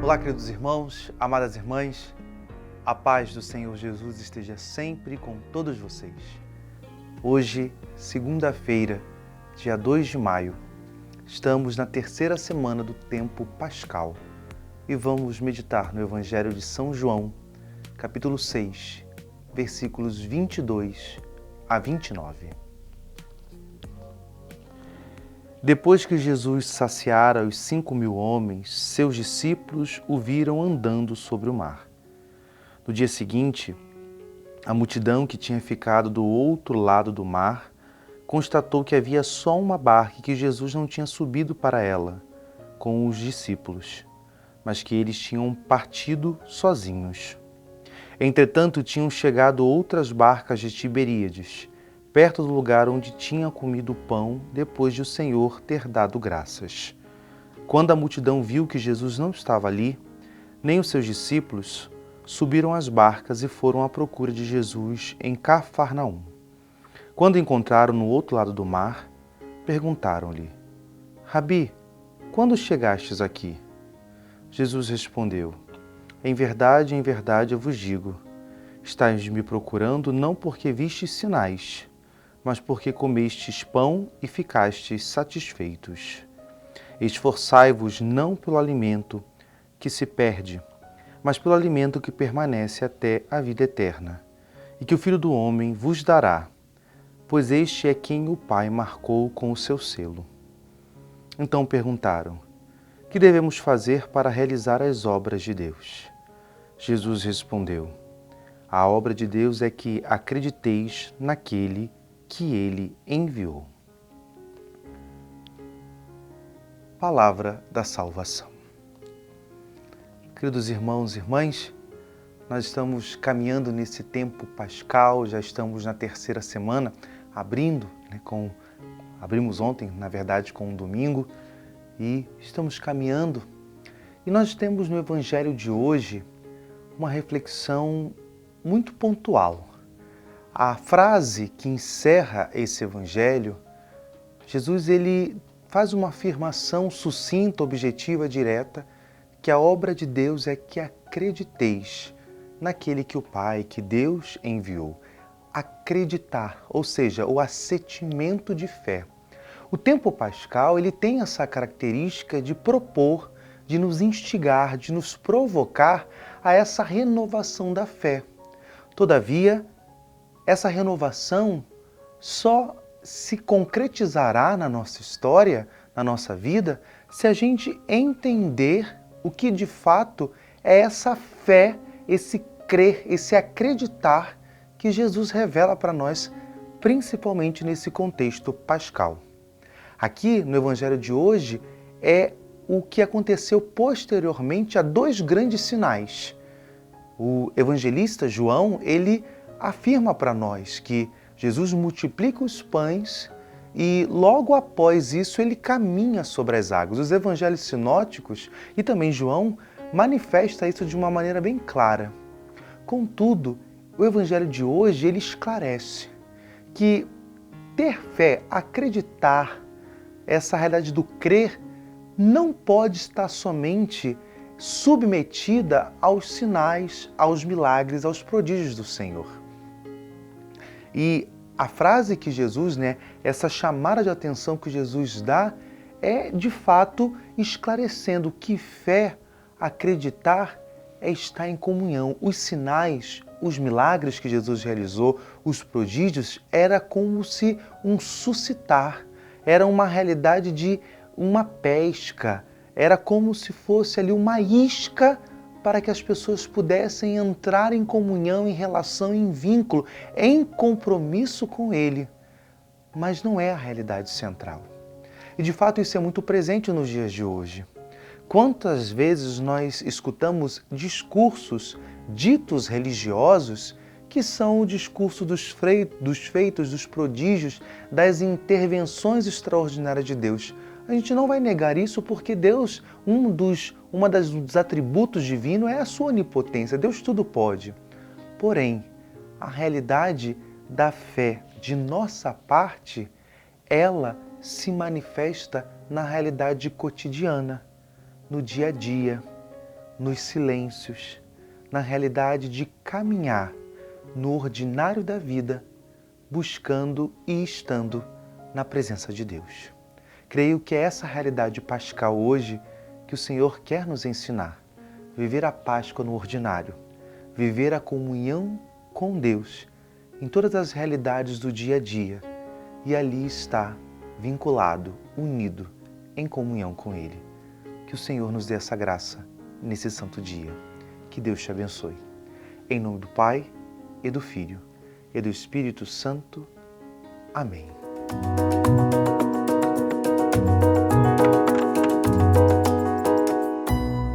Olá, queridos irmãos, amadas irmãs, a paz do Senhor Jesus esteja sempre com todos vocês. Hoje, segunda-feira, dia 2 de maio, estamos na terceira semana do tempo pascal e vamos meditar no Evangelho de São João, capítulo 6, versículos 22 a 29. Depois que Jesus saciara os 5.000 homens, seus discípulos o viram andando sobre o mar. No dia seguinte, a multidão que tinha ficado do outro lado do mar constatou que havia só uma barca e que Jesus não tinha subido para ela com os discípulos, mas que eles tinham partido sozinhos. Entretanto, tinham chegado outras barcas de Tiberíades, perto do lugar onde tinha comido o pão depois de o Senhor ter dado graças. Quando a multidão viu que Jesus não estava ali, nem os seus discípulos, subiram às barcas e foram à procura de Jesus em Cafarnaum. Quando o encontraram no outro lado do mar, perguntaram-lhe: Rabi, quando chegastes aqui? Jesus respondeu: em verdade, eu vos digo, estáis me procurando não porque vistes sinais, mas porque comestes pão e ficastes satisfeitos. Esforçai-vos não pelo alimento que se perde, mas pelo alimento que permanece até a vida eterna, e que o Filho do Homem vos dará, pois este é quem o Pai marcou com o seu selo. Então perguntaram: que devemos fazer para realizar as obras de Deus? Jesus respondeu: a obra de Deus é que acrediteis naquele que Ele enviou. Palavra da salvação. Queridos irmãos e irmãs, nós estamos caminhando nesse tempo pascal, já estamos na terceira semana, abrimos ontem, na verdade, com um domingo, e estamos caminhando. E nós temos no Evangelho de hoje uma reflexão muito pontual. A frase que encerra esse Evangelho, Jesus ele faz uma afirmação sucinta, objetiva, direta, que a obra de Deus é que acrediteis naquele que o Pai, que Deus enviou. Acreditar, ou seja, o assentimento de fé. O tempo pascal ele tem essa característica de propor, de nos instigar, de nos provocar a essa renovação da fé. Todavia, essa renovação só se concretizará na nossa história, na nossa vida, se a gente entender o que de fato é essa fé, esse crer, esse acreditar que Jesus revela para nós, principalmente nesse contexto pascal. Aqui no Evangelho de hoje é o que aconteceu posteriormente a dois grandes sinais. O evangelista João, ele afirma para nós que Jesus multiplica os pães e logo após isso ele caminha sobre as águas. Os evangelhos sinóticos e também João manifesta isso de uma maneira bem clara. Contudo, o evangelho de hoje ele esclarece que ter fé, acreditar, essa realidade do crer, não pode estar somente submetida aos sinais, aos milagres, aos prodígios do Senhor. E a frase que Jesus, essa chamada de atenção que Jesus dá, é de fato esclarecendo que fé, acreditar, é estar em comunhão. Os sinais, os milagres que Jesus realizou, os prodígios, era como se um suscitar, era uma realidade de uma pesca, era como se fosse ali uma isca para que as pessoas pudessem entrar em comunhão, em relação, em vínculo, em compromisso com Ele. Mas não é a realidade central. E de fato isso é muito presente nos dias de hoje. Quantas vezes nós escutamos discursos ditos religiosos que são o discurso dos feitos, dos prodígios, das intervenções extraordinárias de Deus. A gente não vai negar isso porque Deus, um dos atributos divinos é a sua onipotência. Deus tudo pode. Porém, a realidade da fé de nossa parte, ela se manifesta na realidade cotidiana, no dia a dia. nos silêncios, na realidade de caminhar no ordinário da vida, buscando e estando na presença de Deus. Creio que é essa realidade pascal hoje que o Senhor quer nos ensinar. Viver a Páscoa no ordinário, viver a comunhão com Deus em todas as realidades do dia a dia e ali estar vinculado, unido, em comunhão com Ele. Que o Senhor nos dê essa graça nesse santo dia. Que Deus te abençoe. Em nome do Pai, e do Filho, e do Espírito Santo. Amém.